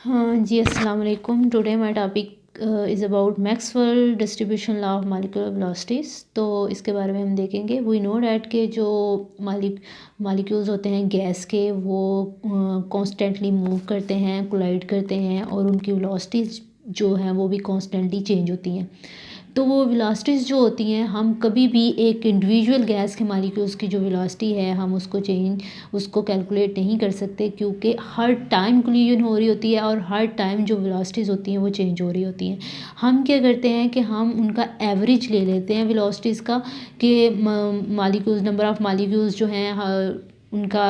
हाँ जी, अस्सलाम वालेकुम। Today my topic is about Maxwell distribution law of molecular velocities. तो इसके बारे में हम देखेंगे। वी नो डैट के जो मॉलिक्यूल्स होते हैं गैस के, वो कॉन्स्टेंटली मूव करते हैं, कोलाइड करते हैं, और उनकी वेलोसिटीज़ जो हैं वो भी कॉन्स्टेंटली चेंज होती हैं। तो वो वेलोसिटीज़ जो होती हैं, हम कभी भी एक इंडिविजुअल गैस के मॉलिक्यूल्स की जो वेलोसिटी है हम उसको कैलकुलेट नहीं कर सकते, क्योंकि हर टाइम कोलिजन हो रही होती है और हर टाइम जो वेलोसिटीज़ होती हैं वो चेंज हो रही होती हैं। हम क्या करते हैं कि हम उनका एवरेज ले लेते हैं वेलोसिटीज़ का, कि मॉलिक्यूल्स, नंबर ऑफ़ मॉलिक्यूल्स जो हैं उनका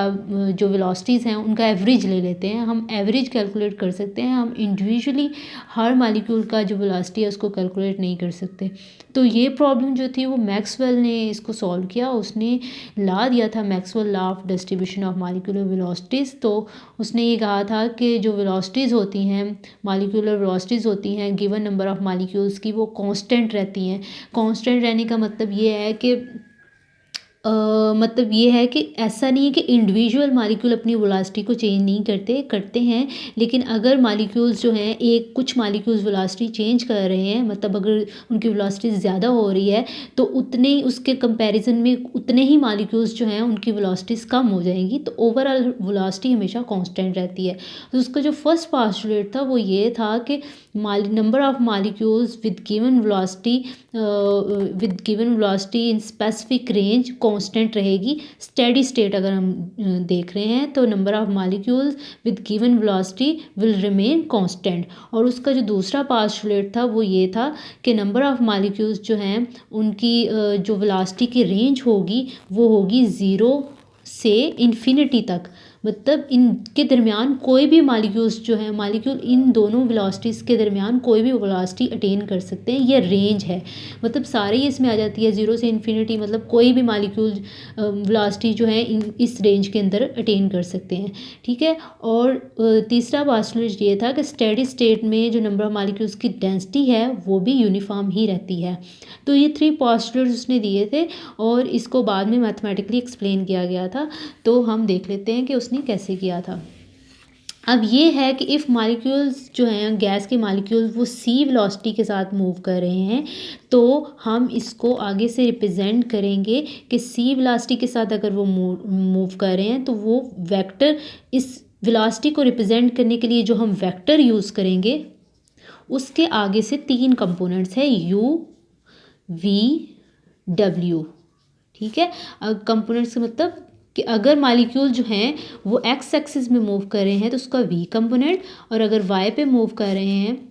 जो वेलोसिटीज़ हैं उनका एवरेज ले लेते हैं। हम एवरेज कैलकुलेट कर सकते हैं, हम इंडिविजुअली हर मॉलिक्यूल का जो वेलोसिटी है उसको कैलकुलेट नहीं कर सकते। तो ये प्रॉब्लम जो थी वो मैक्सवेल ने इसको सॉल्व किया। उसने ला दिया था Maxwell law of distribution of molecular velocities. तो उसने ये कहा था कि जो वेलोसिटीज़ होती हैं, मॉलिक्यूलर वेलोसिटीज़ होती हैं गिवन नंबर ऑफ़ मॉलिक्यूल्स की, वो कांस्टेंट रहती हैं। कांस्टेंट रहने का मतलब ये है कि मतलब ये है कि ऐसा नहीं है कि इंडिविजुअल मॉलिक्यूल अपनी वेलोसिटी को चेंज नहीं करते हैं, लेकिन अगर मॉलिक्यूल्स जो हैं, एक कुछ मॉलिक्यूल्स वेलोसिटी चेंज कर रहे हैं, मतलब अगर उनकी वेलोसिटी ज़्यादा हो रही है तो उतने ही उसके कंपैरिजन में उतने ही मॉलिक्यूल्स जो हैं उनकी वेलोसिटीज़ कम हो जाएंगी। तो ओवरऑल वेलोसिटी हमेशा कांस्टेंट रहती है। तो उसका जो फर्स्ट पोस्टुलेट था वो ये था कि number of molecules with given velocity in specific range constant रहेगी। स्टेडी स्टेट अगर हम देख रहे हैं तो number of molecules with given velocity will remain constant. और उसका जो दूसरा पोस्टुलेट था वो ये था कि नंबर ऑफ मॉलिक्यूल्स जो हैं उनकी जो वेलोसिटी की रेंज होगी वो होगी 0 से इन्फिनिटी तक। मतलब इनके दरमियान कोई भी मॉलिक्यूल इन दोनों वेलोसिटीज़ के दरमियान कोई भी वेलोसिटी अटेन कर सकते हैं। ये रेंज है, मतलब सारे ही इसमें आ जाती है। 0 से इन्फिनिटी मतलब कोई भी मॉलिक्यूल वेलोसिटी जो है इस रेंज के अंदर अटेन कर सकते हैं, ठीक है। और तीसरा पोस्टुलेट ये था कि स्टेडी स्टेट में जो नंबर ऑफ मॉलिक्यूल्स की डेंसिटी है वो भी यूनिफॉर्म ही रहती है। तो ये 3 पोस्टुलेट्स उसने दिए थे और इसको बाद में मैथमेटिकली एक्सप्लेन किया गया था। तो हम देख लेते हैं कि उसने कैसे किया था। अब ये है कि इफ़ मॉलिक्यूल्स जो हैं, गैस के मॉलिक्यूल्स, वो सी वेलोसिटी के साथ मूव कर रहे हैं, तो हम इसको आगे से रिप्रेजेंट करेंगे कि सी वेलोसिटी के साथ अगर वो मूव कर रहे हैं तो वो वेक्टर, इस वेलोसिटी को रिप्रेजेंट करने के लिए जो हम वेक्टर यूज़ करेंगे उसके आगे से 3 कंपोनेंट्स हैं, यू, वी, डब्ल्यू, ठीक है। कंपोनेंट्स का मतलब कि अगर मॉलिक्यूल जो हैं वो एक्स एक्सिस में मूव कर रहे हैं तो उसका वी कंपोनेंट, और अगर वाई पे मूव कर रहे हैं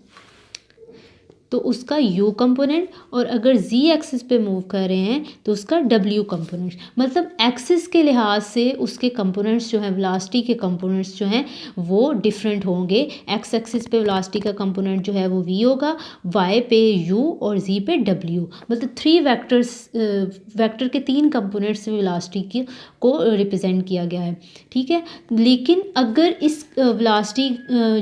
तो उसका यू कंपोनेंट, और अगर जी एक्सिस पे मूव कर रहे हैं तो उसका डब्ल्यू कंपोनेंट। मतलब एक्सिस के लिहाज से उसके कंपोनेंट्स जो हैं, वेलोसिटी के कंपोनेंट्स जो हैं वो डिफरेंट होंगे। एक्स एक्सिस पे वेलोसिटी का कंपोनेंट जो है वो वी होगा, वाई पे यू और जी पे डब्ल्यू। मतलब 3 वेक्टर के 3 कंपोनेंट्स वेलोसिटी को रिप्रेजेंट किया गया है, ठीक है। लेकिन अगर इस वेलोसिटी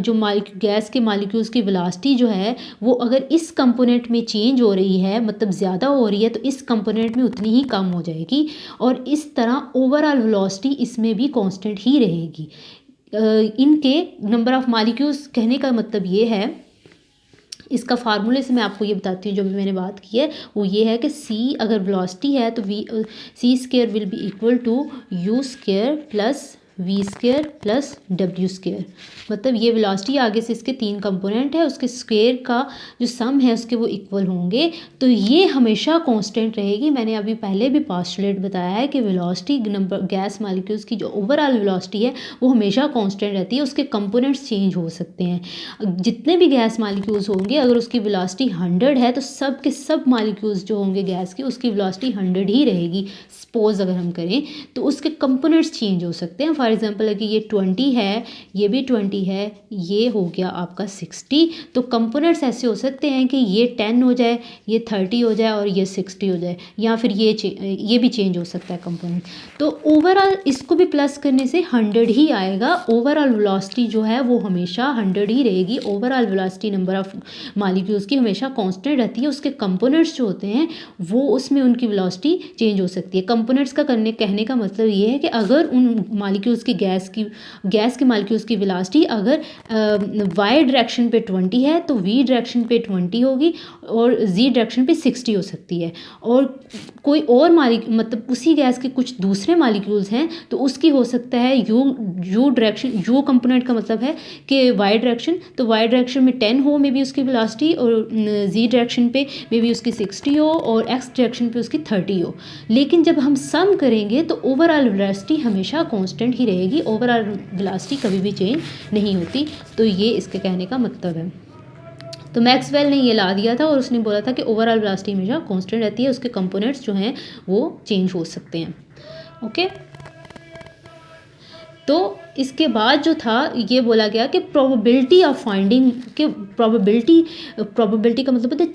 जो गैस के मॉलिक्यूल्स की वेलोसिटी जो है वो अगर इस कंपोनेंट में चेंज हो रही है, मतलब ज़्यादा हो रही है, तो इस कंपोनेंट में उतनी ही कम हो जाएगी, और इस तरह ओवरऑल वेलोसिटी इसमें भी कांस्टेंट ही रहेगी। इनके नंबर ऑफ़ मॉलिक्यूल्स कहने का मतलब ये है, इसका फार्मूले से मैं आपको ये बताती हूँ जो भी मैंने बात की है, वो ये है कि सी अगर वेलोसिटी है तो C square will be equal to U square plus V square plus W square. मतलब ये वेलोसिटी आगे से इसके 3 कंपोनेंट है, उसके स्क्वायर का जो सम है उसके वो इक्वल होंगे, तो ये हमेशा कांस्टेंट रहेगी। मैंने अभी पहले भी पोस्टुलेट बताया है कि वेलोसिटी नंबर गैस मॉलिक्यूल्स की जो ओवरऑल वेलोसिटी है वो हमेशा कांस्टेंट रहती है, उसके कंपोनेंट्स चेंज हो सकते हैं। जितने भी गैस मॉलिक्यूल्स होंगे अगर उसकी वेलोसिटी 100 है तो सब के सब मॉलिक्यूल्स जो होंगे गैस की, उसकी वेलोसिटी 100 ही रहेगी। सपोज अगर हम करें तो उसके कंपोनेंट्स चेंज हो सकते हैं। फॉर एग्जांपल अगर ये 20 है, ये भी 20 है, ये हो गया आपका 60, तो कंपोनेंट्स ऐसे हो सकते हैं कि ये 10 हो जाए, ये 30 हो जाए और ये 60 हो जाए, या फिर ये भी चेंज हो सकता है कंपोनेंट। तो ओवरऑल इसको भी प्लस करने से 100 ही आएगा। ओवरऑल वेलोसिटी जो है वो हमेशा 100 ही रहेगी। Overall velocity number of molecules की हमेशा कांस्टेंट रहती है। उसके कंपोनेंट्स जो होते हैं वो उसमें उनकी वेलोसिटी चेंज हो सकती है। कंपोनेंट्स का कहने का मतलब ये है कि अगर उन मॉलिक्यूल्स मालिक्यूल्स की गैस के मालिक्यूल्स की वेलोसिटी अगर वाई डायरेक्शन पे 20 है तो वी डायरेक्शन पे 20 होगी और जी डायरेक्शन पे 60 हो सकती है। और कोई और मतलब उसी गैस के कुछ दूसरे मालिक्यूल्स हैं तो उसकी हो सकता है यू डायरेक्शन, यू कंपोनेंट का मतलब है कि वाई डायरेक्शन, तो वाई डायरेक्शन में 10 हो मे बी उसकी वेलोसिटी, और जी डायरेक्शन पे मे बी उसकी 60 हो, और एक्स डायरेक्शन पे उसकी 30 हो। लेकिन जब हम सम करेंगे तो ओवरऑल वेलोसिटी हमेशा कांस्टेंट ही रहेगी, ओवरऑल वेलोसिटी कभी भी चेंज नहीं होती। तो ये इसके कहने का मतलब है। तो मैक्सवेल ने ये ला दिया था और उसने बोला था कि ओवरऑल वेलोसिटी हमेशा कांस्टेंट रहती है, उसके कंपोनेंट्स जो हैं वो चेंज हो सकते हैं। ओके, तो इसके बाद जो था ये बोला गया कि प्रोबेबिलिटी ऑफ फाइंडिंग के प्रोबेबिलिटी का मतलब होता है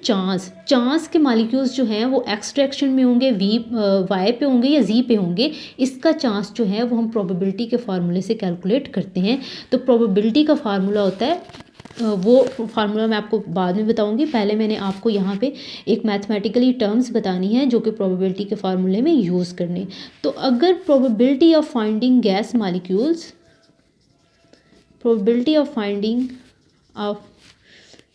चांस के मालिक्यूल्स जो हैं वो एक्स डायरेक्शन में होंगे, वाई पे होंगे या जी पे होंगे। इसका चांस जो है वो हम प्रोबेबिलिटी के फार्मूले से कैलकुलेट करते हैं। तो प्रोबेबिलिटी का फार्मूला होता है, वो फार्मूला मैं आपको बाद में बताऊंगी। पहले मैंने आपको यहाँ पे एक मैथमेटिकली टर्म्स बतानी है जो कि प्रोबेबिलिटी के फार्मूले में यूज़ करने। तो अगर probability of finding gas molecules, probability of finding of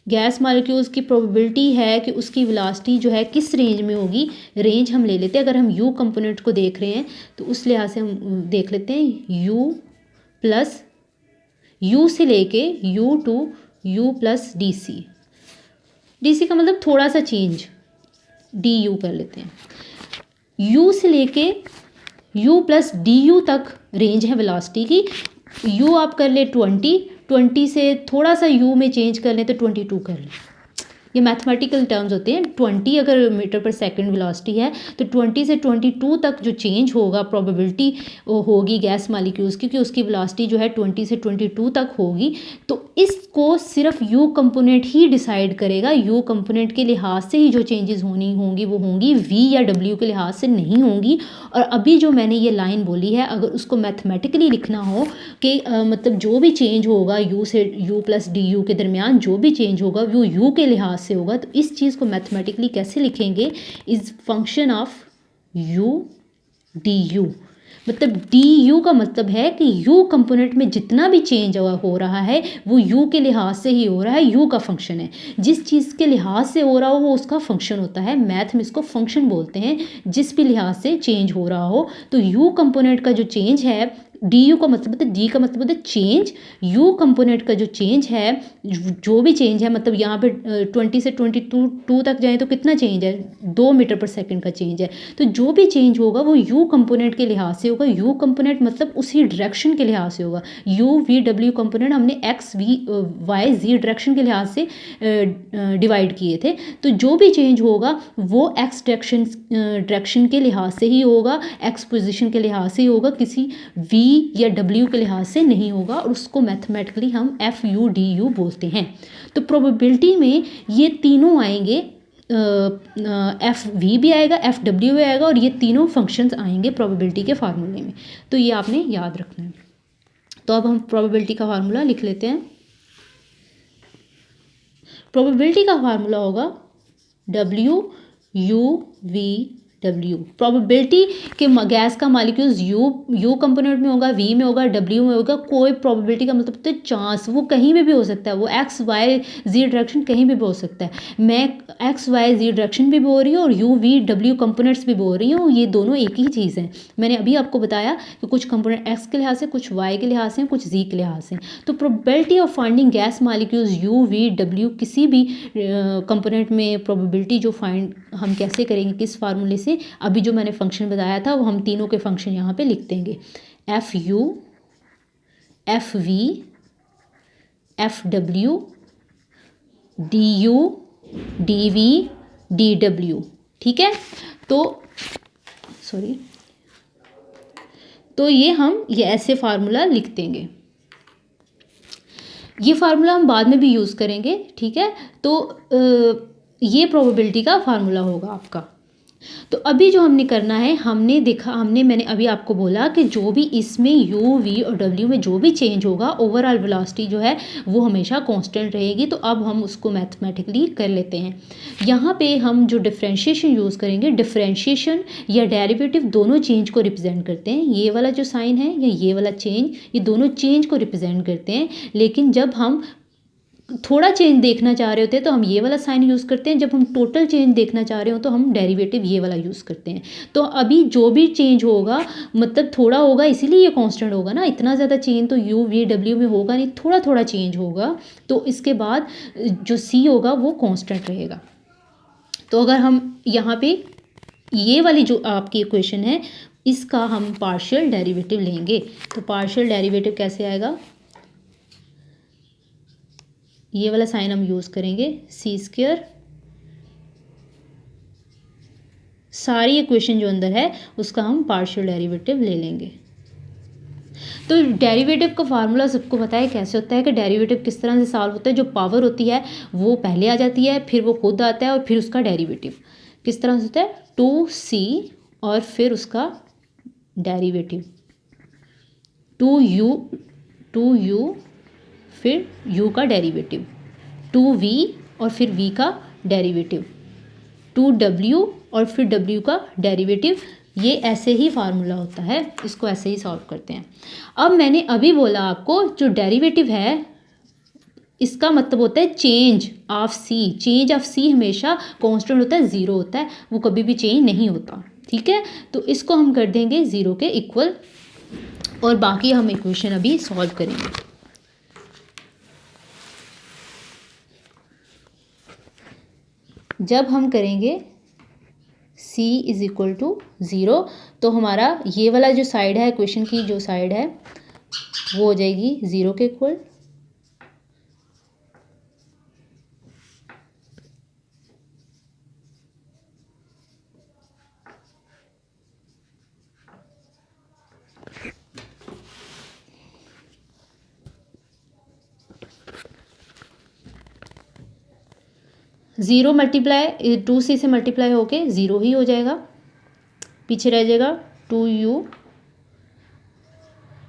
gas molecules की प्रोबेबिलिटी है कि उसकी वेलोसिटी जो है किस रेंज में होगी, रेंज हम ले लेते हैं। अगर हम यू कंपोनेंट को देख रहे हैं तो उस लिहाज से हम देख लेते हैं यू प्लस यू से लेके U to U plus D C का मतलब थोड़ा सा चेंज, डी यू कर लेते हैं। यू से लेके यू प्लस डी यू तक रेंज है वेलोसिटी की। यू आप कर ले 20 से थोड़ा सा यू में चेंज कर लें तो 22 कर लें। ये मैथमेटिकल टर्म्स होते हैं। 20 अगर मीटर पर सेकंड वेलोसिटी है तो 20 से 22 तक जो चेंज होगा प्रोबेबिलिटी होगी गैस मॉलिक्यूल्स की, क्योंकि उसकी वेलोसिटी जो है 20 से 22 तक होगी। तो इसको सिर्फ यू कंपोनेंट ही डिसाइड करेगा। यू कंपोनेंट के लिहाज से ही जो चेंजेस होंगी वो होंगी, वी या डब्ल्यू के लिहाज से नहीं होंगी। और अभी जो मैंने ये लाइन बोली है अगर उसको मैथमेटिकली लिखना हो कि मतलब जो भी चेंज होगा यू से यू प्लस डी यू के दरमियान जो भी चेंज होगा वो यू के लिहाज से होगा, तो इस चीज़ को मैथमेटिकली कैसे लिखेंगे, is function of U D you. मतलब डी यू का मतलब है कि यू कंपोनेंट में जितना भी चेंज हो रहा है वो यू के लिहाज से ही हो रहा है, यू का फंक्शन है। जिस चीज़ के लिहाज से हो रहा हो वो उसका फंक्शन होता है। मैथ में इसको फंक्शन बोलते हैं, जिस भी लिहाज से चेंज हो रहा हो। तो यू कंपोनेंट का जो चेंज है, डी यू का मतलब होता है, डी का मतलब होता है चेंज, यू कंपोनेंट का जो चेंज है, जो भी चेंज है, मतलब यहाँ पे 20 से 22 तक जाए तो कितना चेंज है, 2 मीटर पर सेकंड का चेंज है। तो जो भी चेंज होगा वो यू कंपोनेंट के लिहाज से होगा। यू कंपोनेंट मतलब उसी डायरेक्शन के लिहाज से होगा। यू वी डब्ल्यू कंपोनेंट हमने X V Y Z direction के लिहाज से डिवाइड किए थे। तो जो भी चेंज होगा वो एक्स डायरेक्शन के लिहाज से ही होगा, एक्स पोजिशन के लिहाज से ही होगा, किसी वी या डब्ल्यू के लिहाज से नहीं होगा। और उसको मैथमेटिकली हम एफ यू डी यू बोलते हैं। तो प्रोबेबिलिटी में ये तीनों आएंगे, एफ वी भी आएगा, एफ डब्ल्यू भी आएगा, और ये तीनों फंक्शंस आएंगे प्रोबेबिलिटी के फार्मूले में। तो ये आपने याद रखना है। तो अब हम प्रोबेबिलिटी का फार्मूला लिख लेते हैं। प्रोबेबिलिटी का फार्मूला होगा W you V W. Probability कि गैस का मॉलिक्यूल्स यू कंपोनेंट में होगा, वी में होगा, डब्ल्यू में होगा। कोई प्रोबेबिलिटी का मतलब तो चांस, वो कहीं पे भी हो सकता है, वो एक्स वाई जी डायरेक्शन कहीं भी हो सकता है। मैं एक्स वाई जी डायरेक्शन भी बोल रही हूँ और यू वी डब्ल्यू कंपोनेंट्स भी बोल रही हूँ, ये दोनों एक ही चीज़ है। मैंने अभी आपको बताया कि कुछ कंपोनेंट एक्स के लिहाज से, कुछ वाई के लिहाज से, कुछ जी के लिहाज से। तो probability of finding gas molecules you V W, किसी भी कंपोनेंट में प्रोबेबिलिटी जो फाइंड हम कैसे करेंगे, किस फार्मूले से, अभी जो मैंने फंक्शन बताया था वो हम तीनों के फंक्शन यहाँ पे लिख देंगे। F U, F V, F W, D U, D V, D W. ठीक है, तो ये ऐसे फार्मूला लिख देंगे। ये फार्मूला हम बाद में भी यूज़ करेंगे। ठीक है, तो ये प्रोबेबिलिटी का फार्मूला होगा आपका। तो अभी जो हमने करना है, मैंने अभी आपको बोला कि जो भी इसमें u, v और w में जो भी चेंज होगा, ओवरऑल वेलोसिटी जो है वो हमेशा कांस्टेंट रहेगी। तो अब हम उसको मैथमेटिकली कर लेते हैं। यहाँ पे हम जो डिफरेंशिएशन यूज़ करेंगे, डिफरेंशिएशन या डेरिवेटिव दोनों चेंज को रिप्रेजेंट करते हैं। ये वाला जो साइन है या ये वाला चेंज, ये दोनों चेंज को रिप्रेजेंट करते हैं। लेकिन जब हम थोड़ा चेंज देखना चाह रहे होते हैं तो हम ये वाला साइन यूज़ करते हैं। जब हम टोटल चेंज देखना चाह रहे हो तो हम डेरिवेटिव ये वाला यूज़ करते हैं। तो अभी जो भी चेंज होगा, मतलब थोड़ा होगा, इसीलिए ये कांस्टेंट होगा ना। इतना ज़्यादा चेंज तो u, v, w में होगा नहीं, थोड़ा थोड़ा चेंज होगा। तो इसके बाद जो c होगा वो कांस्टेंट रहेगा। तो अगर हम यहाँ पे ये वाली जो आपकी इक्वेशन है, इसका हम पार्शियल डेरिवेटिव लेंगे। तो पार्शियल डेरिवेटिव कैसे आएगा, ये वाला साइन हम यूज़ करेंगे, c²। सारी इक्वेशन जो अंदर है उसका हम पार्शियल डेरिवेटिव ले लेंगे। तो डेरिवेटिव का फार्मूला सबको पता है कैसे होता है, कि डेरिवेटिव किस तरह से सॉल्व होता है। जो पावर होती है वो पहले आ जाती है, फिर वो खुद आता है और फिर उसका डेरिवेटिव किस तरह से होता है, 2c और फिर उसका डेरिवेटिव 2u फिर u का डेरिवेटिव 2v और फिर v का डेरिवेटिव 2w और फिर w का डेरिवेटिव। ये ऐसे ही फार्मूला होता है, इसको ऐसे ही सॉल्व करते हैं। अब मैंने अभी बोला आपको, जो डेरिवेटिव है इसका मतलब होता है change of c। Change of c हमेशा कांस्टेंट होता है, ज़ीरो होता है, वो कभी भी चेंज नहीं होता। ठीक है, तो इसको हम कर देंगे ज़ीरो के इक्वल, और बाकी हम इक्वेशन अभी सॉल्व करेंगे। जब हम करेंगे c इज इक्वल टू 0, तो हमारा ये वाला जो साइड है, इक्वेशन की जो साइड है वो हो जाएगी 0 के इक्वल। ज़ीरो मल्टीप्लाई 2c से मल्टीप्लाई होके 0 ही हो जाएगा, पीछे रह जाएगा 2u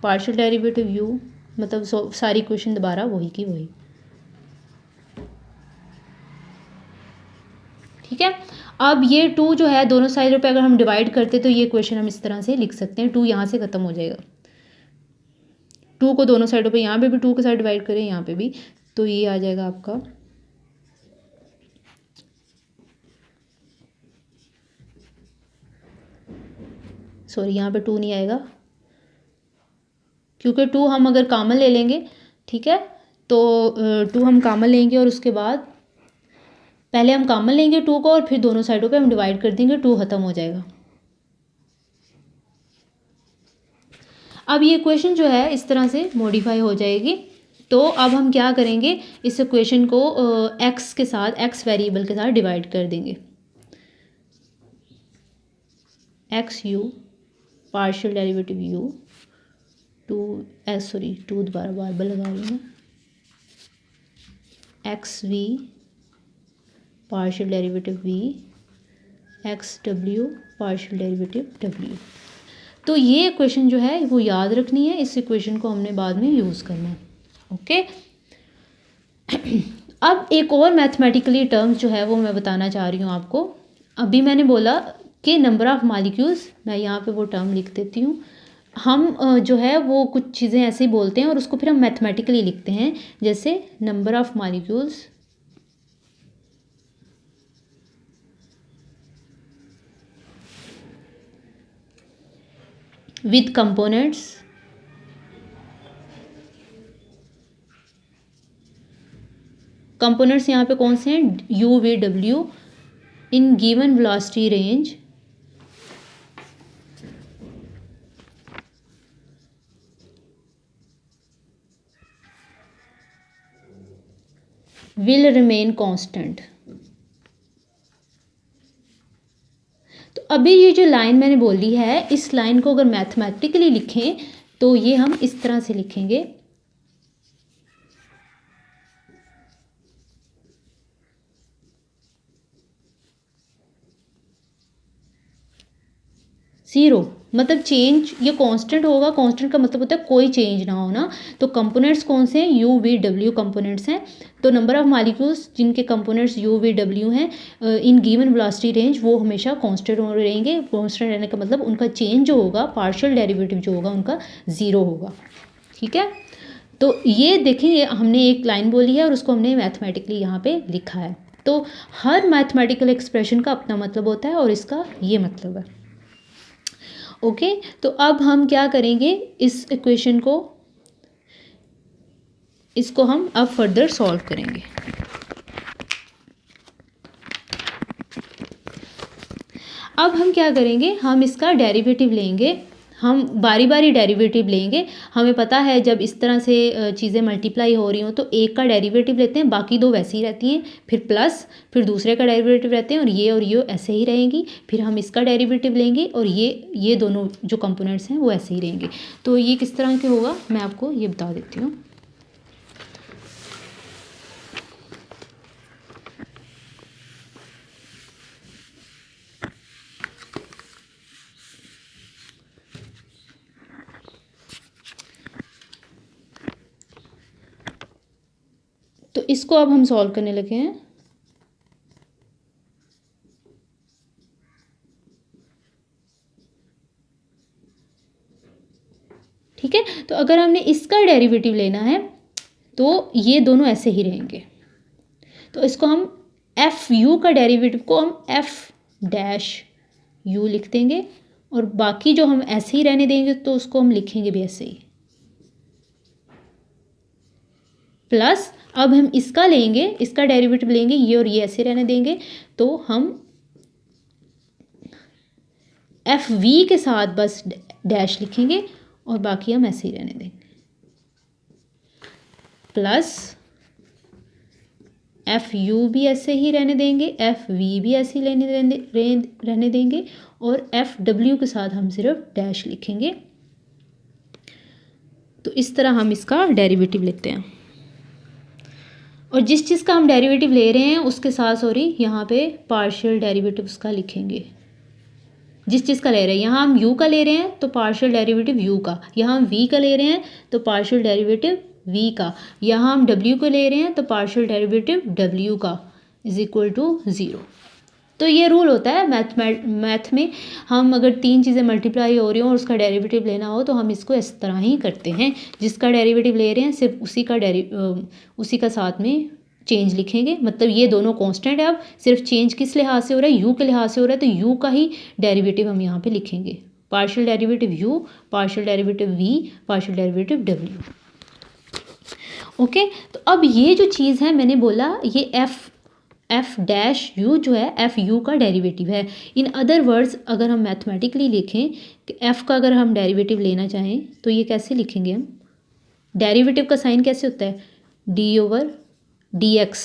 पार्शियल डेरिवेटिव u, मतलब सारी इक्वेशन दोबारा वही की वही। ठीक है, अब ये 2 जो है दोनों साइडों पे अगर हम डिवाइड करते तो ये इक्वेशन हम इस तरह से लिख सकते हैं। 2 यहाँ से ख़त्म हो जाएगा, 2 को दोनों साइडों पे, यहाँ पे भी 2 के साथ डिवाइड करें, यहाँ पे भी, तो ये आ जाएगा आपका सॉरी यहाँ पे 2 नहीं आएगा, क्योंकि 2 हम अगर कॉमन ले लेंगे, ठीक है, तो 2 हम कॉमन लेंगे और उसके बाद पहले हम कॉमन लेंगे 2 को और फिर दोनों साइडों पे हम डिवाइड कर देंगे, 2 ख़त्म हो जाएगा। अब ये इक्वेशन जो है इस तरह से मॉडिफाई हो जाएगी। तो अब हम क्या करेंगे, इस इक्वेशन को x के साथ, x वेरिएबल के साथ डिवाइड कर देंगे। xu पार्शियल डेरिवेटिव u 2 दोबारा बार बार लगा रही हूँ, xv partial derivative v, xw partial derivative w। तो ये इक्वेशन जो है वो याद रखनी है, इस इक्वेशन को हमने बाद में यूज़ करना है। ओके, अब एक और मैथमेटिकली टर्म्स जो है वो मैं बताना चाह रही हूँ आपको। अभी मैंने बोला कि नंबर ऑफ़ मॉलिक्यूल्स, मैं यहाँ पे वो टर्म लिख देती हूँ। हम जो है वो कुछ चीज़ें ऐसे ही बोलते हैं और उसको फिर हम मैथमेटिकली लिखते हैं, जैसे number of molecules with components यहाँ पे कौन से हैं, u, v, w in given velocity range will remain constant. तो अभी ये जो लाइन मैंने बोली है, इस लाइन को अगर मैथमेटिकली लिखें तो ये हम इस तरह से लिखेंगे, ज़ीरो, मतलब चेंज ये कांस्टेंट होगा। कांस्टेंट का मतलब होता है कोई चेंज ना होना। तो कंपोनेंट्स कौन से हैं? यू वी डब्ल्यू कंपोनेंट्स हैं। तो नंबर ऑफ मॉलिक्यूल्स जिनके कंपोनेंट्स यू वी डब्ल्यू हैं इन गिवन वेलोसिटी रेंज, वो हमेशा कांस्टेंट रहेंगे। कांस्टेंट रहने का मतलब उनका चेंज जो होगा, पार्शियल डेरिवेटिव जो होगा उनका ज़ीरो होगा। ठीक है, तो ये देखें, ये हमने एक लाइन बोली है और उसको हमने मैथमेटिकली यहाँ पे लिखा है। तो हर मैथमेटिकल एक्सप्रेशन का अपना मतलब होता है और इसका ये मतलब है। ओके, तो अब हम क्या करेंगे, इस इक्वेशन को, इसको हम अब फर्दर सॉल्व करेंगे। अब हम क्या करेंगे, हम इसका डेरिवेटिव लेंगे। हम बारी बारी डेरिवेटिव लेंगे। हमें पता है जब इस तरह से चीज़ें मल्टीप्लाई हो रही हों तो एक का डेरिवेटिव लेते हैं, बाकी दो वैसी ही रहती हैं, फिर प्लस, फिर दूसरे का डेरिवेटिव रहते हैं और ये ऐसे ही रहेंगी। फिर हम इसका डेरिवेटिव लेंगे और ये दोनों जो कंपोनेंट्स हैं वो ऐसे ही रहेंगे। तो ये किस तरह के होगा मैं आपको ये बता देती हूँ। तो इसको अब हम सॉल्व करने लगे हैं। ठीक है, तो अगर हमने इसका डेरिवेटिव लेना है तो ये दोनों ऐसे ही रहेंगे। तो इसको हम एफ यू का डेरिवेटिव को हम एफ डैश यू लिख देंगे और बाकी जो हम ऐसे ही रहने देंगे तो उसको हम लिखेंगे भी ऐसे ही। प्लस अब हम इसका लेंगे, इसका डेरिवेटिव लेंगे, ये और ये ऐसे रहने देंगे। तो हम एफ वी के साथ बस डैश लिखेंगे और बाकी हम ऐसे ही रहने देंगे। प्लस एफ यू भी ऐसे ही रहने देंगे, एफ वी भी ऐसे ही रहने देंगे और एफ डब्ल्यू के साथ हम सिर्फ डैश लिखेंगे। तो इस तरह हम इसका डेरिवेटिव लेते हैं और जिस चीज़ का हम डेरिवेटिव ले रहे हैं उसके साथ यहाँ पे पार्शियल डेरिवेटिव उसका लिखेंगे। जिस चीज़ का ले रहे हैं, यहाँ हम u का ले रहे हैं तो पार्शियल डेरिवेटिव u का, यहाँ हम v का ले रहे हैं तो पार्शियल डेरिवेटिव v का, यहाँ हम w को ले रहे हैं तो पार्शियल डेरिवेटिव w का इज इक्वल टू ज़ीरो। तो ये रूल होता है मैथ में। हम अगर तीन चीज़ें मल्टीप्लाई हो रही हो और उसका डेरिवेटिव लेना हो तो हम इसको इस तरह ही करते हैं। जिसका डेरिवेटिव ले रहे हैं सिर्फ उसी का साथ में चेंज लिखेंगे। मतलब ये दोनों कांस्टेंट है, अब सिर्फ चेंज किस लिहाज से हो रहा है, यू के लिहाज से हो रहा है, तो यू का ही डेरिवेटिव हम यहाँ पे लिखेंगे। Partial derivative U, partial derivative V, partial derivative W. Okay, तो अब ये जो चीज़ है मैंने बोला ये एफ डैश यू जो है एफ यू का डेरिवेटिव है। इन अदर वर्ड्स अगर हम मैथमेटिकली लिखें कि एफ का अगर हम डेरिवेटिव लेना चाहें तो ये कैसे लिखेंगे हम, डेरिवेटिव का साइन कैसे होता है, डी ओवर डी एक्स,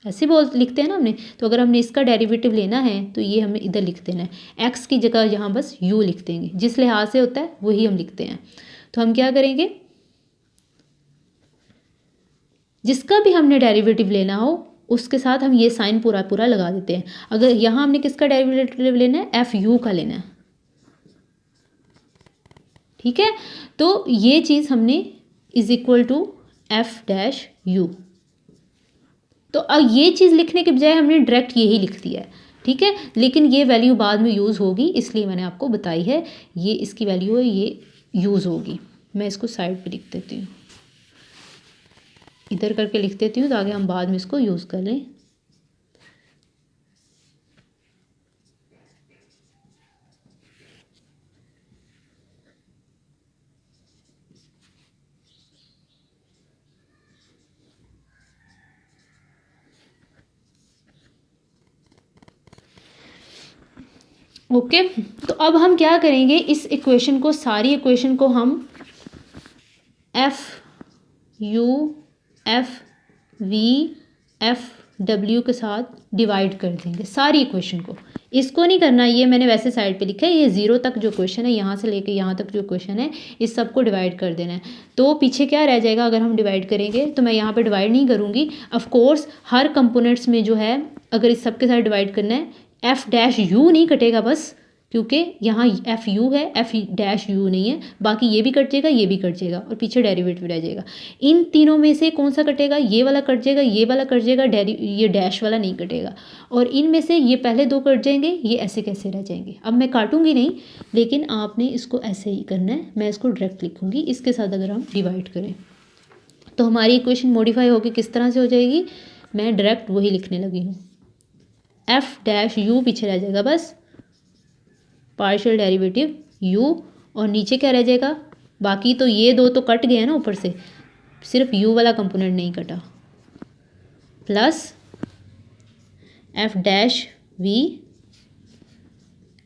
ऐसे लिखते हैं ना हमने। तो अगर हमने इसका डेरिवेटिव लेना है तो ये हमें इधर लिख देना है, एक्स की जगह यहाँ बस यू लिख देंगे। जिस लिहाज से होता है वही हम लिखते हैं। तो हम क्या करेंगे, जिसका भी हमने डेरिवेटिव लेना हो उसके साथ हम ये साइन पूरा लगा देते हैं। अगर यहाँ हमने किसका डेरिवेटिव लेना है, एफ यू का लेना है। ठीक है, तो ये चीज़ हमने is equal to F dash U. तो अब ये चीज़ लिखने के बजाय हमने डायरेक्ट यही लिख दिया है। ठीक है, लेकिन ये वैल्यू बाद में यूज़ होगी इसलिए मैंने आपको बताई है। ये इसकी वैल्यू है, ये यूज़ होगी। मैं इसको साइड पे लिख देती हूँ, इधर करके लिख देती हूँ ताकि हम बाद में इसको यूज़ कर लें। ओके, तो अब हम क्या करेंगे, इस इक्वेशन को, सारी इक्वेशन को हम F U F V F W के साथ डिवाइड कर देंगे सारी इक्वेशन को। इसको नहीं करना, ये मैंने वैसे साइड पे लिखा है। ये ज़ीरो तक जो क्वेश्चन है, यहाँ से लेके यहाँ तक जो क्वेश्चन है, इस सब को डिवाइड कर देना है। तो पीछे क्या रह जाएगा अगर हम डिवाइड करेंगे, तो मैं यहाँ पे डिवाइड नहीं करूँगी। ऑफ कोर्स हर कंपोनेंट्स में जो है अगर इस सब के साथ डिवाइड करना है, एफ डैश यू नहीं कटेगा, बस क्योंकि यहाँ एफ यू है, एफ डैश यू नहीं है, बाकी ये भी कट जाएगा, ये भी कट जाएगा और पीछे डेरिवेटिव रह जाएगा। इन तीनों में से कौन सा कटेगा? ये वाला कट जाएगा, ये वाला कट जाएगा, ये डैश वाला नहीं कटेगा। और इनमें से ये पहले दो कट जाएंगे, ये ऐसे कैसे रह जाएंगे? अब मैं काटूंगी नहीं, लेकिन आपने इसको ऐसे ही करना है। मैं इसको डायरेक्ट लिखूंगी, इसके साथ अगर हम डिवाइड करें तो हमारी इक्वेशन मॉडिफाई होकर किस तरह से हो जाएगी? मैं डायरेक्ट वही लिखने लगी हूँ, एफ डैश यू पीछे रह जाएगा बस, पार्शियल डेरिवेटिव u, और नीचे क्या रह जाएगा? बाकी तो ये दो तो कट गए ना ऊपर से, सिर्फ u वाला कंपोनेंट नहीं कटा, plus F dash v,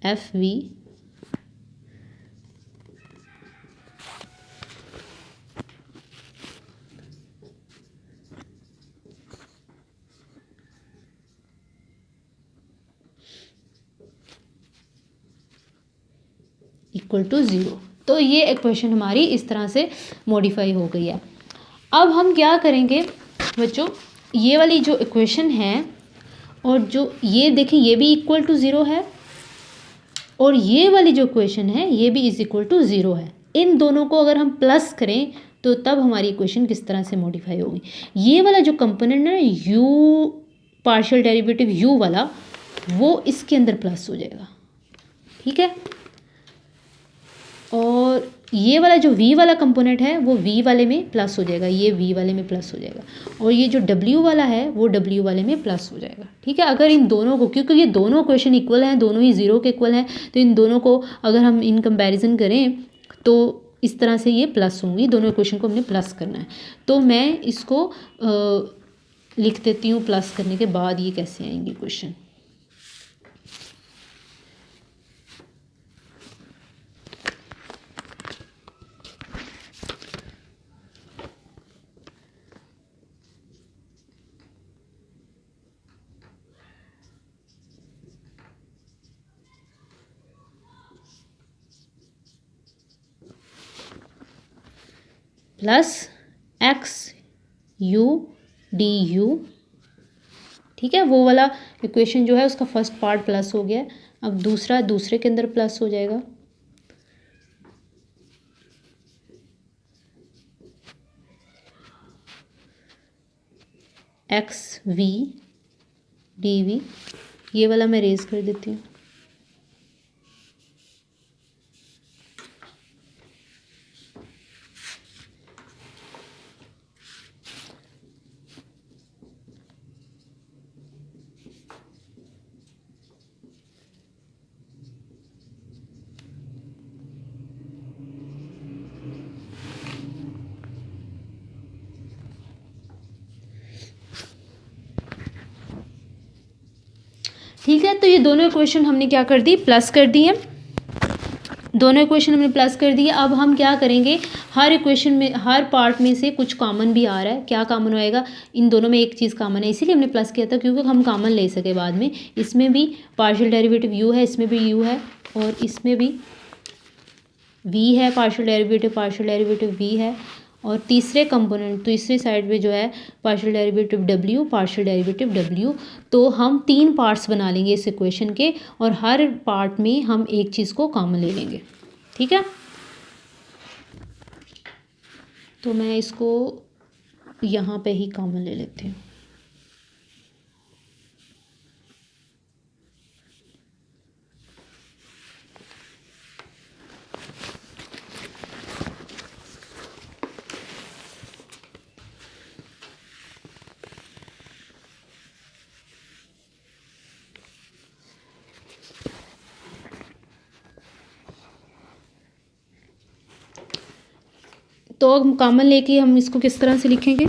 F V equal to 0। तो ये इक्वेशन हमारी इस तरह से मॉडिफाई हो गई है। अब हम क्या करेंगे बच्चों, ये वाली जो इक्वेशन है और जो ये देखिए ये भी इक्वल टू 0 है, और ये वाली जो इक्वेशन है ये भी इज इक्वल टू 0 है। इन दोनों को अगर हम प्लस करें तो तब हमारी इक्वेशन किस तरह से मॉडिफाई होगी? ये वाला जो कंपोनेंट है u पार्शियल डेरिवेटिव u वाला, वो इसके अंदर प्लस हो जाएगा, ठीक है। और ये वाला जो v वाला कंपोनेंट है वो v वाले में प्लस हो जाएगा, ये v वाले में प्लस हो जाएगा, और ये जो w वाला है वो w वाले में प्लस हो जाएगा, ठीक है। अगर इन दोनों को, क्योंकि ये दोनों इक्वेशन इक्वल हैं, दोनों ही 0 के इक्वल हैं, तो इन दोनों को अगर हम इन कंपैरिजन करें तो इस तरह से ये प्लस होंगी। दोनों इक्वेशन को हमने प्लस करना है, तो मैं इसको लिख देती हूँ प्लस करने के बाद ये कैसे आएंगी equation. Plus x U D you, ठीक है। वो वाला इक्वेशन जो है उसका फर्स्ट पार्ट प्लस हो गया, अब दूसरे के अंदर प्लस हो जाएगा, एक्स वी डी वी, ये वाला मैं रेज कर देती हूँ। ठीक है, तो ये दोनों इक्वेशन हमने क्या कर दी? प्लस कर दी है। दोनों इक्वेशन हमने प्लस कर दी है। अब हम क्या करेंगे, हर इक्वेशन में, हर पार्ट में से कुछ कॉमन भी आ रहा है। क्या कॉमन होएगा? इन दोनों में एक चीज़ कॉमन है, इसीलिए हमने प्लस किया था क्योंकि हम कॉमन ले सके बाद में। इसमें भी पार्शियल डेरिवेटिव u है, इसमें भी u है, और इसमें भी v है, पार्शियल डेरिवेटिव v है, और तीसरे कंपोनेंट, तीसरी साइड पे जो है पार्शियल डेरिवेटिव w। तो हम 3 पार्ट्स बना लेंगे इस इक्वेशन के, और हर पार्ट में हम एक चीज़ को कॉमन ले लेंगे, ठीक है। तो मैं इसको यहाँ पे ही कॉमन ले लेती हूँ। तो हम कॉमन लेके हम इसको किस तरह से लिखेंगे?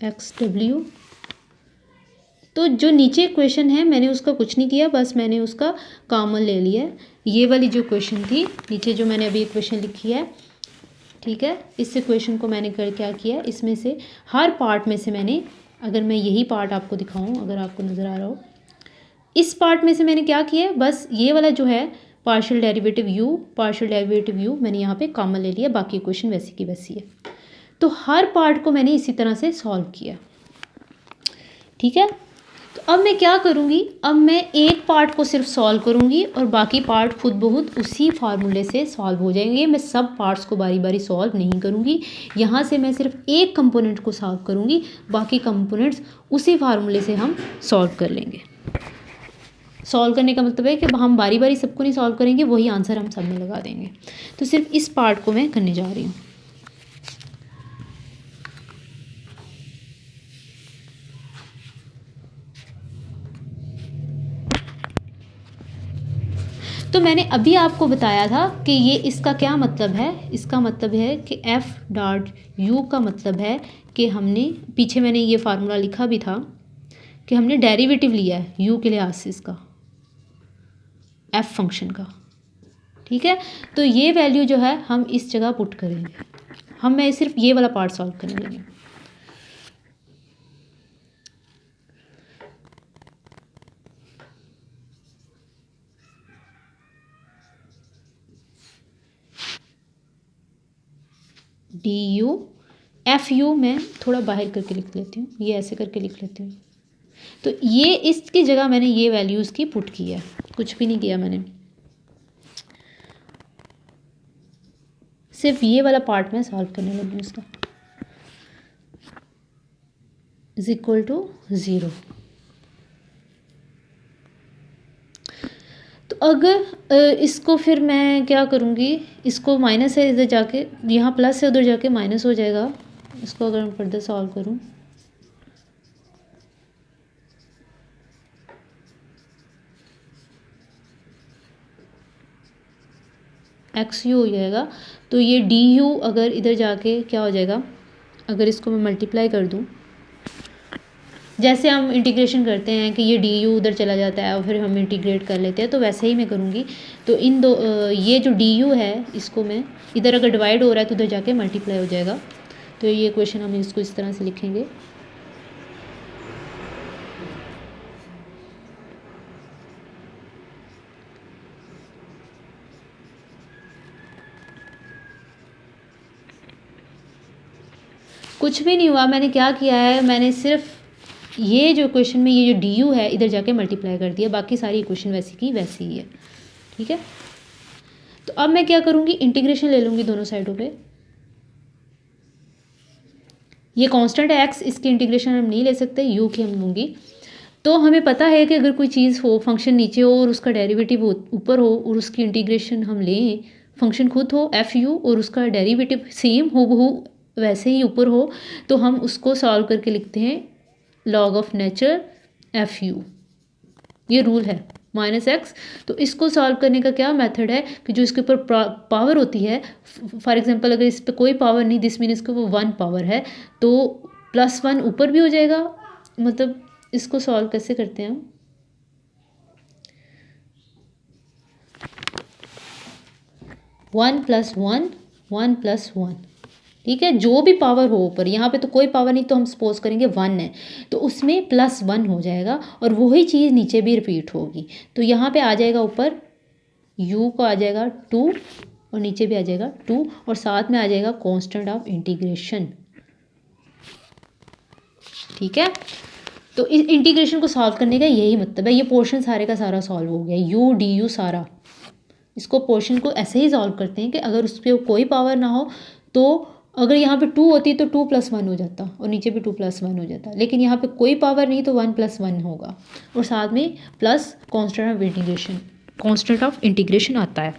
X W. तो जो नीचे क्वेश्चन है मैंने उसका कुछ नहीं किया, बस मैंने उसका कॉमन ले लिया है। ये वाली जो क्वेश्चन थी नीचे जो मैंने अभी क्वेश्चन लिखी है, ठीक है, इससे क्वेश्चन को मैंने कर क्या किया, इसमें से हर पार्ट में से मैंने, अगर मैं यही पार्ट आपको दिखाऊं, अगर आपको नज़र आ रहा हो, इस पार्ट में से मैंने क्या किया, बस ये वाला जो है पार्शियल डेरिवेटिव u मैंने यहाँ पे कॉमन ले लिया, बाकी क्वेश्चन वैसी की वैसी है। तो हर पार्ट को मैंने इसी तरह से सॉल्व किया, ठीक है। तो अब मैं क्या करूँगी, अब मैं एक पार्ट को सिर्फ सॉल्व करूँगी और बाकी पार्ट खुद बहुत उसी फार्मूले से सॉल्व हो जाएंगे। मैं सब पार्ट्स को बारी बारी सॉल्व नहीं करूँगी, यहाँ से मैं सिर्फ एक कंपोनेंट को सॉल्व करूँगी, बाकी कंपोनेंट्स उसी फार्मूले से हम सॉल्व कर लेंगे। सॉल्व करने का मतलब है कि हम बारी बारी सबको नहीं सॉल्व करेंगे, वही आंसर हम सब में लगा देंगे। तो सिर्फ इस पार्ट को मैं करने जा रही हूँ। तो मैंने अभी आपको बताया था कि ये इसका क्या मतलब है, इसका मतलब है कि f डॉट u का मतलब है कि हमने, पीछे मैंने ये फार्मूला लिखा भी था कि हमने डेरिवेटिव लिया है u के लिहाज से इसका, f फंक्शन का, ठीक है। तो ये वैल्यू जो है हम इस जगह पुट करेंगे, मैं सिर्फ ये वाला पार्ट सॉल्व करने लगे। डी यू एफ यू मैं थोड़ा बाहर करके लिख लेती हूँ, ये ऐसे करके लिख लेती हूँ। तो ये इसकी जगह मैंने ये वैल्यू इसकी पुट की है, कुछ भी नहीं किया मैंने, सिर्फ ये वाला पार्ट मैं सॉल्व करने लगी उसका, इज इक्वल टू 0। तो अगर इसको फिर मैं क्या करूँगी, इसको माइनस है इधर जाके, यहाँ प्लस है उधर जाके माइनस हो जाएगा। इसको अगर मैं फर्दर सॉल्व करूँ, एक्स यू हो जाएगा। तो ये डी यू अगर इधर जाके क्या हो जाएगा, अगर इसको मैं मल्टीप्लाई कर दूँ, जैसे हम इंटीग्रेशन करते हैं कि ये डी यू उधर चला जाता है और फिर हम इंटीग्रेट कर लेते हैं, तो वैसे ही मैं करूँगी। तो इन दो ये जो डी यू है इसको मैं इधर अगर डिवाइड हो रहा है तो उधर जाके मल्टीप्लाई हो जाएगा। तो ये क्वेश्चन हम इसको इस तरह से लिखेंगे, कुछ भी नहीं हुआ, मैंने क्या किया है, मैंने सिर्फ ये जो क्वेश्चन में ये जो डी यू है इधर जाके मल्टीप्लाई कर दिया, बाकी सारी इक्वेशन वैसी की वैसी ही है, ठीक है। तो अब मैं क्या करूँगी, इंटीग्रेशन ले लूँगी दोनों साइडों पे। ये कांस्टेंट है एक्स, इसकी इंटीग्रेशन हम नहीं ले सकते, यू की हम लूँगी। तो हमें पता है कि अगर कोई चीज़ हो, फंक्शन नीचे हो और उसका डेरिवेटिव ऊपर हो और उसकी इंटीग्रेशन हम लें, फंक्शन खुद हो एफ यू और उसका डेरिवेटिव सेम हो वैसे ही ऊपर हो, तो हम उसको सॉल्व करके लिखते हैं log of nature F you, ये रूल है माइनस एक्स। तो इसको सॉल्व करने का क्या मेथड है कि जो इसके ऊपर पावर होती है, फॉर एग्जांपल अगर इस पर कोई पावर नहीं, दिस मीन इसके ऊपर 1 पावर है, तो +1 ऊपर भी हो जाएगा। मतलब इसको सॉल्व कैसे करते हैं हम, 1 + 1 1 + 1, ठीक है। जो भी पावर हो ऊपर, यहाँ पे तो कोई पावर नहीं तो हम सपोज करेंगे 1 है, तो उसमें +1 हो जाएगा और वही चीज़ नीचे भी रिपीट होगी। तो यहाँ पे आ जाएगा ऊपर u को आ जाएगा 2 और नीचे भी आ जाएगा 2 और साथ में आ जाएगा कांस्टेंट ऑफ इंटीग्रेशन, ठीक है। तो इस इंटीग्रेशन को सॉल्व करने का यही मतलब है, ये पोर्शन सारे का सारा सॉल्व हो गया, u du सारा। इसको पोर्शन को ऐसे ही सॉल्व करते हैं कि अगर उस पर कोई पावर ना हो, तो अगर यहाँ पे 2 होती तो 2 + 1 हो जाता और नीचे भी 2 + 1 हो जाता, लेकिन यहाँ पे कोई पावर नहीं तो 1 + 1 होगा और साथ में प्लस कांस्टेंट ऑफ इंटीग्रेशन आता है।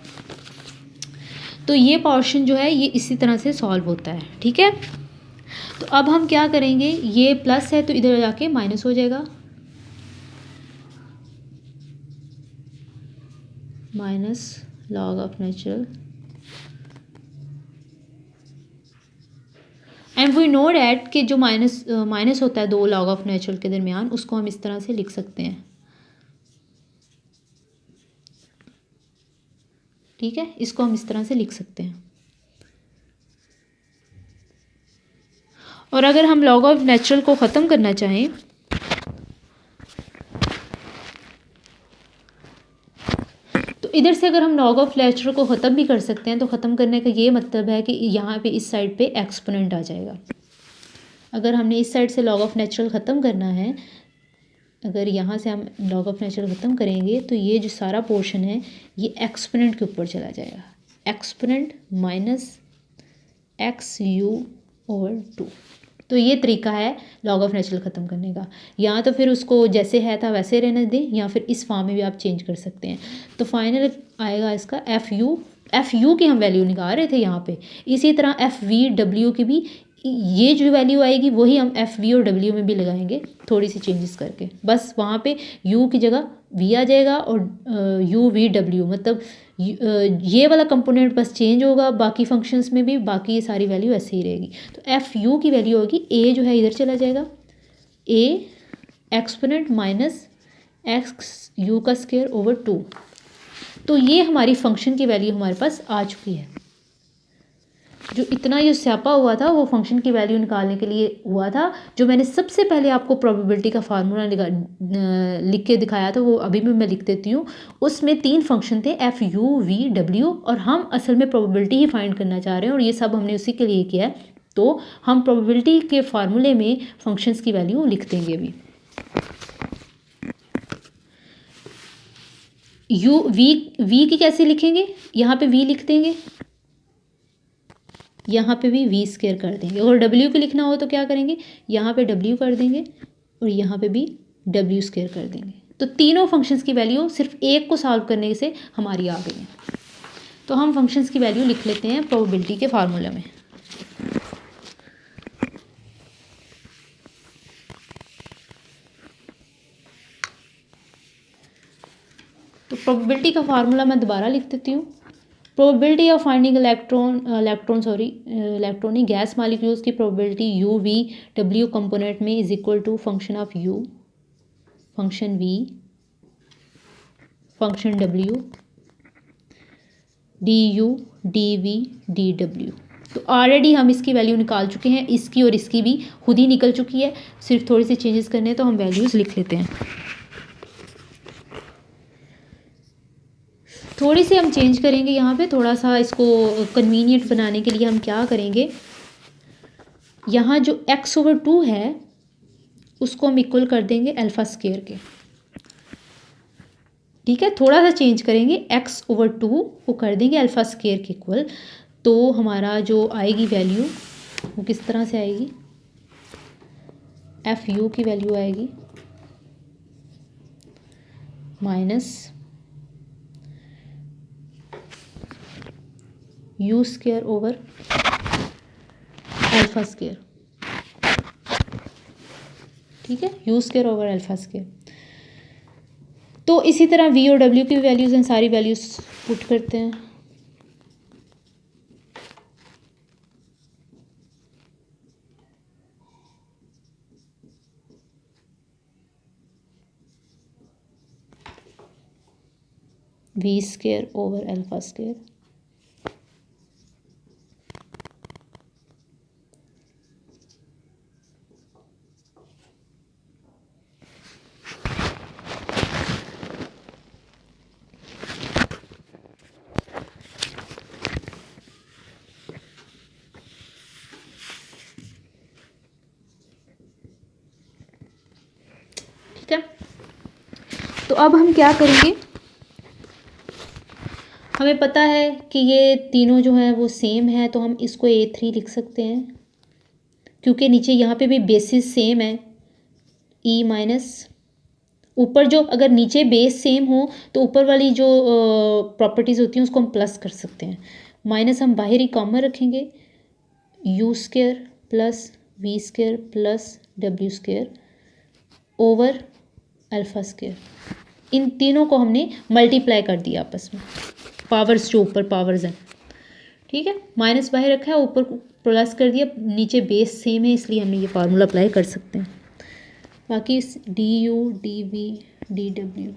तो ये पोर्शन जो है ये इसी तरह से सॉल्व होता है, ठीक है। तो अब हम क्या करेंगे, ये प्लस है तो इधर जाके माइनस हो जाएगा, minus log of natural. And we know that कि जो माइनस होता है दो लॉग ऑफ नेचुरल के दरमियान, उसको हम इस तरह से लिख सकते हैं, ठीक है, इसको हम इस तरह से लिख सकते हैं। और अगर हम लॉग ऑफ नेचुरल को ख़त्म करना चाहें तो इधर से अगर हम लॉग ऑफ नेचुरल को ख़त्म भी कर सकते हैं, तो ख़त्म करने का ये मतलब है कि यहाँ पे इस साइड पे एक्सपोनेंट आ जाएगा। अगर हमने इस साइड से लॉग ऑफ नेचुरल ख़त्म करना है, अगर यहाँ से हम लॉग ऑफ नेचुरल ख़त्म करेंगे तो ये जो सारा पोर्शन है ये एक्सपोनेंट के ऊपर चला जाएगा, exponent minus x you over 2। तो ये तरीका है लॉग ऑफ नेचुरल ख़त्म करने का। या तो फिर उसको जैसे है था वैसे रहने दें, या फिर इस फॉर्म में भी आप चेंज कर सकते हैं। तो फाइनल आएगा इसका एफ यू की हम वैल्यू निकाल रहे थे यहाँ पे, इसी तरह एफ वी डब्ल्यू की भी ये जो वैल्यू आएगी वही हम एफ वी और डब्ल्यू में भी लगाएंगे, थोड़ी सी चेंजेस करके। बस वहाँ पे यू की जगह वी आ जाएगा और यू वी डब्ल्यू, मतलब ये वाला कंपोनेंट बस चेंज होगा, बाकी फंक्शंस में भी बाकी ये सारी वैल्यू ऐसे ही रहेगी। तो एफ यू की वैल्यू होगी, ए जो है इधर चला जाएगा, ए एक्सपोनेंट माइनस एक्स यू का स्क्वायर ओवर 2। तो ये हमारी फंक्शन की वैल्यू हमारे पास आ चुकी है। जो इतना ये स्यापा हुआ था वो फंक्शन की वैल्यू निकालने के लिए हुआ था। जो मैंने सबसे पहले आपको प्रोबेबिलिटी का फार्मूला लिख के दिखाया था, वो अभी भी मैं लिख देती हूँ। उसमें 3 फंक्शन थे, एफ यू वी डब्ल्यू, और हम असल में प्रोबेबिलिटी ही फाइंड करना चाह रहे हैं और ये सब हमने उसी के लिए किया है। तो हम प्रोबेबिलिटी के फार्मूले में फंक्शंस की वैल्यू लिख देंगे अभी। यू वी की कैसे लिखेंगे, यहाँ पे वी लिख देंगे, यहाँ पे भी वी स्क्वायर कर देंगे। और डब्ल्यू की लिखना हो तो क्या करेंगे, यहाँ पे डब्ल्यू कर देंगे और यहाँ पे भी डब्ल्यू स्क्वायर कर देंगे। तो तीनों फंक्शंस की वैल्यू सिर्फ एक को सॉल्व करने से हमारी आ गई है। तो हम फंक्शंस की वैल्यू लिख लेते हैं प्रोबेबिलिटी के फार्मूला में। तो प्रोबेबिलिटी का फार्मूला मैं दोबारा लिख देती हूँ। Probability of finding electronic gas molecules की probability U V W component में is equal to function of U, function V, function W, D U D V D W. तो ऑलरेडी हम इसकी वैल्यू निकाल चुके हैं, इसकी और इसकी भी खुद ही निकल चुकी है, सिर्फ थोड़ी सी चेंजेस करने हैं तो हम वैल्यूज़ लिख लेते हैं। थोड़ी सी हम चेंज करेंगे यहाँ पे, थोड़ा सा इसको कन्वीनियंट बनाने के लिए हम क्या करेंगे, यहाँ जो x ओवर 2 है उसको हम इक्वल कर देंगे अल्फ़ा स्क्वायर के, ठीक है। थोड़ा सा चेंज करेंगे, x ओवर 2 को कर देंगे अल्फ़ा स्क्वायर के इक्वल। तो हमारा जो आएगी वैल्यू वो किस तरह से आएगी, एफ यू की वैल्यू आएगी minus you square over alpha square, ठीक है, you square over alpha square. तो इसी तरह वी और डब्ल्यू की वैल्यूज़ हैं, सारी वैल्यूज़ पुट करते हैं। V square over alpha square, ठीक है। तो अब हम क्या करेंगे, हमें पता है कि ये तीनों जो हैं वो सेम है, तो हम इसको A3 लिख सकते हैं, क्योंकि नीचे यहाँ पे भी बेसिस सेम है, E माइनस ऊपर जो, अगर नीचे बेस सेम हो तो ऊपर वाली जो प्रॉपर्टीज़ होती हैं उसको हम प्लस कर सकते हैं। माइनस हम बाहर ही कॉमन रखेंगे, U square plus V square plus W square over alpha square. इन तीनों को हमने मल्टीप्लाई कर दिया आपस में, पावर्स जो ऊपर पावर्स हैं, ठीक है, माइनस बाहर रखा है, ऊपर प्लस कर दिया, नीचे बेस सेम है इसलिए हमने ये फार्मूला अप्लाई कर सकते हैं। बाकी D U D V D W,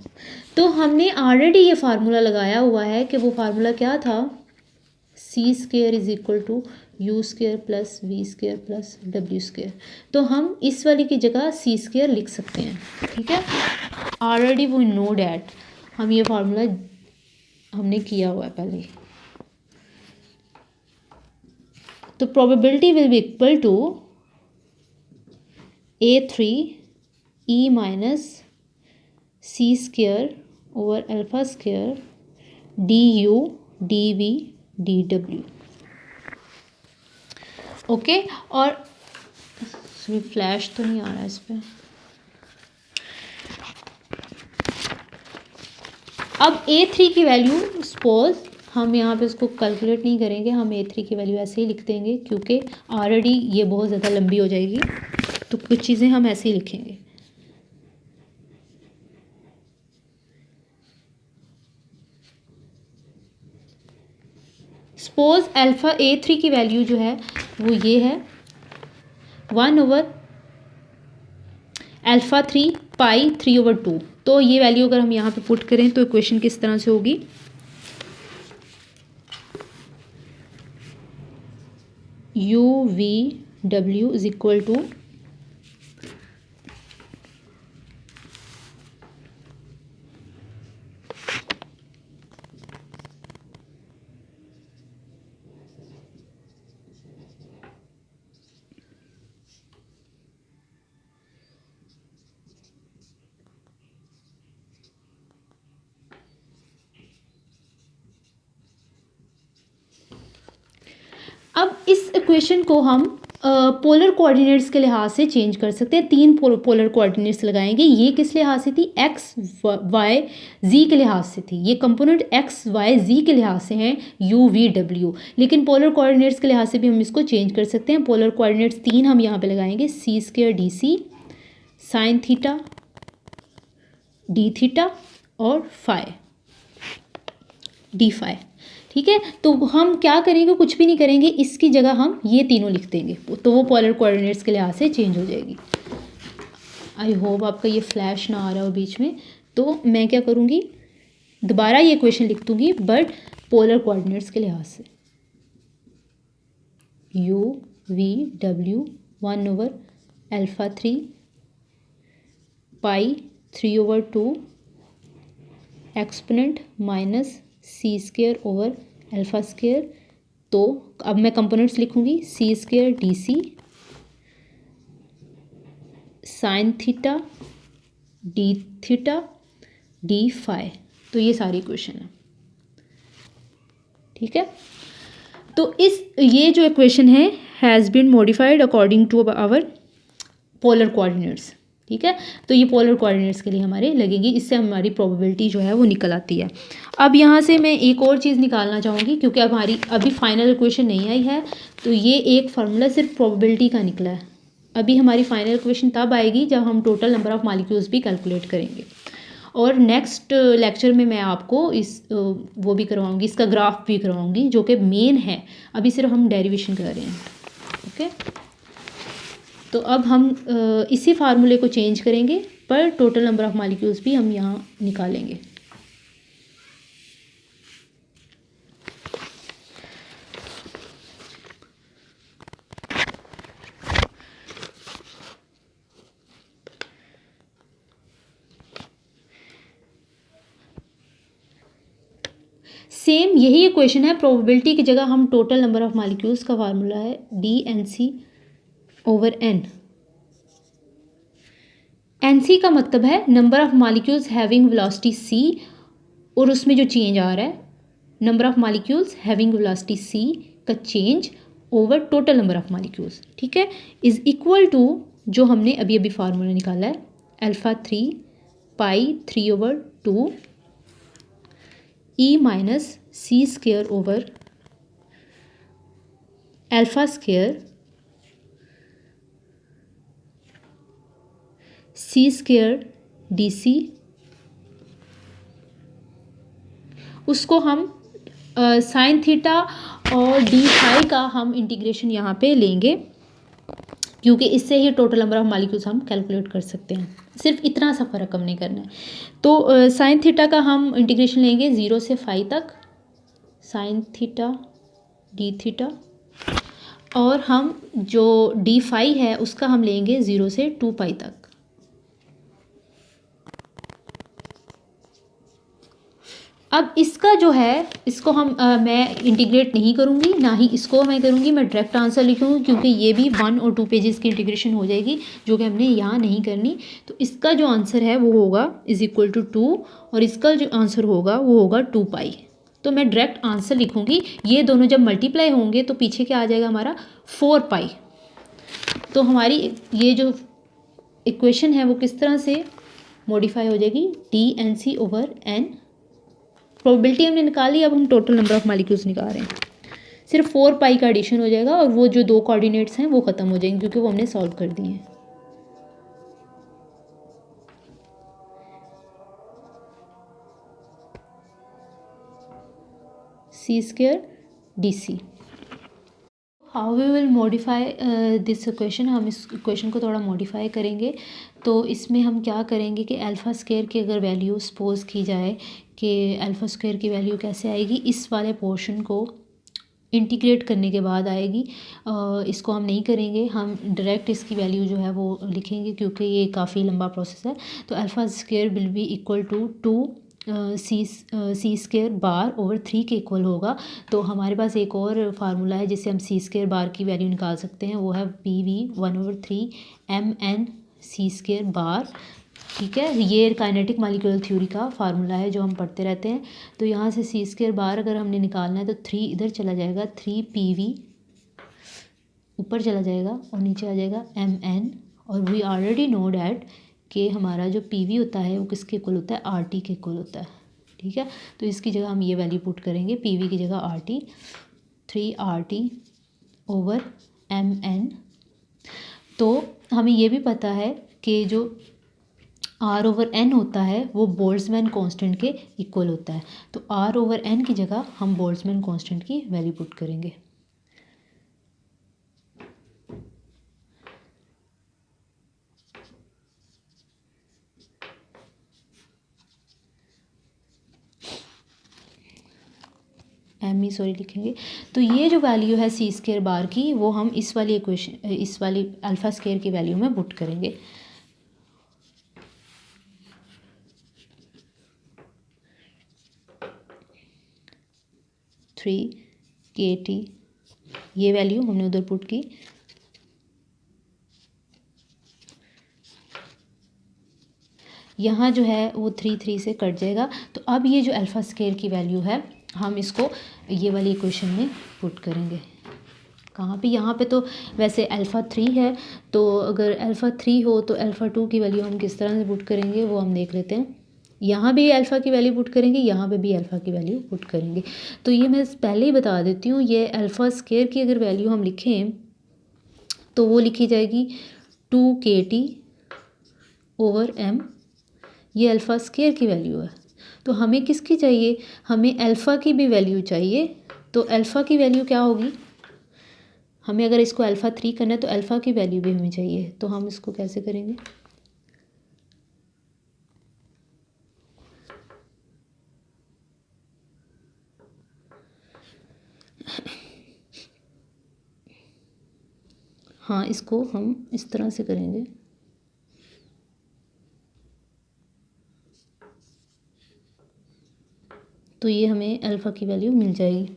तो हमने ऑलरेडी ये फार्मूला लगाया हुआ है कि वो फार्मूला क्या था, C square is equal to U square plus V square plus W square. तो हम इस वाली की जगह सी स्क्वेयर लिख सकते हैं। ठीक है, ऑलरेडी वी नो डैट, हम ये फार्मूला हमने किया हुआ है पहले। तो probability will be equal to A3 E minus C square over alpha square D U D V D W. Okay, और फ्लैश तो नहीं आ रहा है इस पर। अब A3 की वैल्यू सपोज हम यहाँ पे उसको कैलकुलेट नहीं करेंगे, हम A3 की वैल्यू ऐसे ही लिख देंगे क्योंकि ऑलरेडी ये बहुत ज़्यादा लंबी हो जाएगी, तो कुछ चीज़ें हम ऐसे ही लिखेंगे। सपोज अल्फ़ा A3 की वैल्यू जो है वो ये है 1/α3 पाई 3/2। तो ये वैल्यू अगर हम यहाँ पे पुट करें तो इक्वेशन किस तरह से होगी, U V W is equal to अब इस इक्वेशन को हम पोलर कोऑर्डिनेट्स के लिहाज से चेंज कर सकते हैं। तीन पोलर कोऑर्डिनेट्स लगाएंगे। ये किस लिहाज से थी, एक्स वाई जी के लिहाज से थी। ये कंपोनेंट एक्स वाई जी के लिहाज से हैं यू वी डब्ल्यू, लेकिन पोलर कोऑर्डिनेट्स के लिहाज से भी हम इसको चेंज कर सकते हैं। पोलर कोऑर्डिनेट्स तीन हम यहाँ पे लगाएंगे, C square D C sine theta D theta और फाई डी फाई। ठीक है, तो हम क्या करेंगे, कुछ भी नहीं करेंगे, इसकी जगह हम ये तीनों लिख देंगे तो वो पोलर कोऑर्डिनेट्स के लिहाज से चेंज हो जाएगी। आई होप आपका ये फ्लैश ना आ रहा हो बीच में। तो मैं क्या करूँगी, दोबारा ये इक्वेशन लिख दूँगी बट पोलर कोऑर्डिनेट्स के लिहाज से, U V W 1/α3 pi 3/2 exponent minus C square over alpha square. तो अब मैं कंपोनेंट्स लिखूंगी, C square D C sine theta D phi. तो ये सारी इक्वेशन है। ठीक है, तो ये जो इक्वेशन है has been modified according to our polar coordinates. ठीक है, तो ये पोलर कोऑर्डिनेट्स के लिए हमारे लगेगी, इससे हमारी प्रोबेबिलिटी जो है वो निकल आती है। अब यहाँ से मैं एक और चीज़ निकालना चाहूँगी क्योंकि अब हमारी अभी फाइनल इक्वेशन नहीं आई है, तो ये एक फार्मूला सिर्फ प्रोबेबिलिटी का निकला है। अभी हमारी फाइनल इक्वेशन तब आएगी जब हम टोटल नंबर ऑफ मॉलिक्यूल्स भी कैलकुलेट करेंगे। और नेक्स्ट लेक्चर में मैं आपको वो भी करवाऊँगी, इसका ग्राफ भी करवाऊँगी जो कि मेन है। अभी सिर्फ हम डेरिवेशन कर रहे हैं। ओके, तो अब हम इसी फार्मूले को चेंज करेंगे पर टोटल नंबर ऑफ मॉलिक्यूल्स भी हम यहाँ निकालेंगे। सेम यही इक्वेशन है, प्रोबेबिलिटी की जगह हम टोटल नंबर ऑफ मॉलिक्यूल्स का फार्मूला है DNC/N। NC का मतलब है number of molecules having velocity c, और उसमें जो चेंज आ रहा है number of molecules having velocity c का change over total number of molecules. ठीक है, इज इक्वल टू जो हमने अभी अभी फार्मूला निकाला है α3 पाई 3/2 E minus C square over alpha square सी स्क्वेयर डी सी। उसको हम साइन थीटा और डी फाई का हम इंटीग्रेशन यहाँ पे लेंगे, क्योंकि इससे ही टोटल नंबर ऑफ मॉलिक्यूल्स हम कैलकुलेट कर सकते हैं। सिर्फ इतना सा फ़र्क हमने करना है। तो साइन थीटा का हम इंटीग्रेशन लेंगे 0 से फाई तक, साइन थीटा डी थीटा, और हम जो डी फाई है उसका हम लेंगे 0 से 2 पाई तक। अब इसका जो है, इसको हम मैं इंटीग्रेट नहीं करूँगी, ना ही इसको मैं करूँगी, मैं डायरेक्ट आंसर लिखूँगी, क्योंकि ये भी 1 और 2 पेजेस की इंटीग्रेशन हो जाएगी, जो कि हमने यहाँ नहीं करनी। तो इसका जो आंसर है वो होगा इज़ इक्वल टू 2, और इसका जो आंसर होगा वो होगा 2 पाई। तो मैं डायरेक्ट आंसर लिखूँगी, ये दोनों जब मल्टीप्लाई होंगे तो पीछे क्या आ जाएगा हमारा 4 पाई। तो हमारी ये जो इक्वेशन है वो किस तरह से मॉडिफाई हो जाएगी, D N C over N. Probability हमने निकाली, अब हम टोटल नंबर ऑफ मॉलिक्यूल्स निकाल रहे हैं। सिर्फ 4 पाई का एडिशन हो जाएगा, और वो जो 2 कोऑर्डिनेट्स हैं वो ख़त्म हो जाएंगे, क्योंकि वो हमने सॉल्व कर दिए हैं। C square D C. How we will modify this equation, हम इस इक्वेशन को थोड़ा मॉडिफाई करेंगे। तो इसमें हम क्या करेंगे कि अल्फ़ा स्क्वायर की अगर वैल्यू सपोज की जाए कि अल्फ़ा स्क्वायर की वैल्यू कैसे आएगी, इस वाले पोर्शन को इंटीग्रेट करने के बाद आएगी। इसको हम नहीं करेंगे, हम डायरेक्ट इसकी वैल्यू जो है वो लिखेंगे, क्योंकि ये काफ़ी लंबा प्रोसेस है। तो alpha square will be equal to 2 C square bar over 3 के इक्वल होगा। तो हमारे पास एक और फार्मूला है जिससे हम सी स्क्वायर बार की वैल्यू निकाल सकते हैं, वो है PV 1/3 MN सी स्क्वायर बार। ठीक है, ये काइनेटिक मॉलिक्यूलर थ्योरी का फार्मूला है जो हम पढ़ते रहते हैं। तो यहाँ से सी स्क्वायर बार अगर हमने निकालना है तो 3 इधर चला जाएगा, 3 PV ऊपर चला जाएगा और नीचे आ जाएगा MN। और वी ऑलरेडी नो डैट कि हमारा जो PV होता है वो किसके इक्वल होता है, RT के इक्वल होता है। ठीक है, तो इसकी जगह हम ये वैल्यू पुट करेंगे, PV की जगह RT, 3 RT ओवर MN। तो हमें ये भी पता है कि जो R/N होता है वो बोल्ट्जमैन कांस्टेंट के इक्वल होता है। तो R/N की जगह हम बोल्ट्जमैन कांस्टेंट की वैल्यू पुट करेंगे। सॉरी लिखेंगे। तो ये जो वैल्यू है सी स्क्वायर बार की, वो हम इस वाली इक्वेशन, इस वाली अल्फ़ा स्क्वायर की वैल्यू में पुट करेंगे। थ्री KT, ये वैल्यू हमने उधर पुट की। यहाँ जो है वो 3 से कट जाएगा। तो अब ये जो अल्फ़ा स्क्वायर की वैल्यू है हम इसको ये वाली इक्वेशन में पुट करेंगे। कहाँ पे, यहाँ पे तो वैसे अल्फ़ा 3 है, तो अगर अल्फ़ा 3 हो तो अल्फ़ा 2 की वैल्यू हम किस तरह से पुट करेंगे वो हम देख लेते हैं। यहाँ भी अल्फ़ा की वैल्यू पुट करेंगे, यहाँ पे भी अल्फ़ा की वैल्यू पुट करेंगे। तो ये मैं पहले ही बता देती हूँ, ये अल्फ़ा स्क्वायर की अगर वैल्यू हम लिखें तो वो लिखी जाएगी 2KT ओवर M। ये अल्फ़ा स्क्वायर की वैल्यू है। तो हमें किसकी चाहिए, हमें अल्फ़ा की भी वैल्यू चाहिए। तो अल्फ़ा की वैल्यू क्या होगी, हमें अगर इसको अल्फ़ा 3 करना है तो अल्फ़ा की वैल्यू भी हमें चाहिए। तो हम इसको कैसे करेंगे, हाँ इसको हम इस तरह से करेंगे। तो ये हमें अल्फ़ा की वैल्यू मिल जाएगी।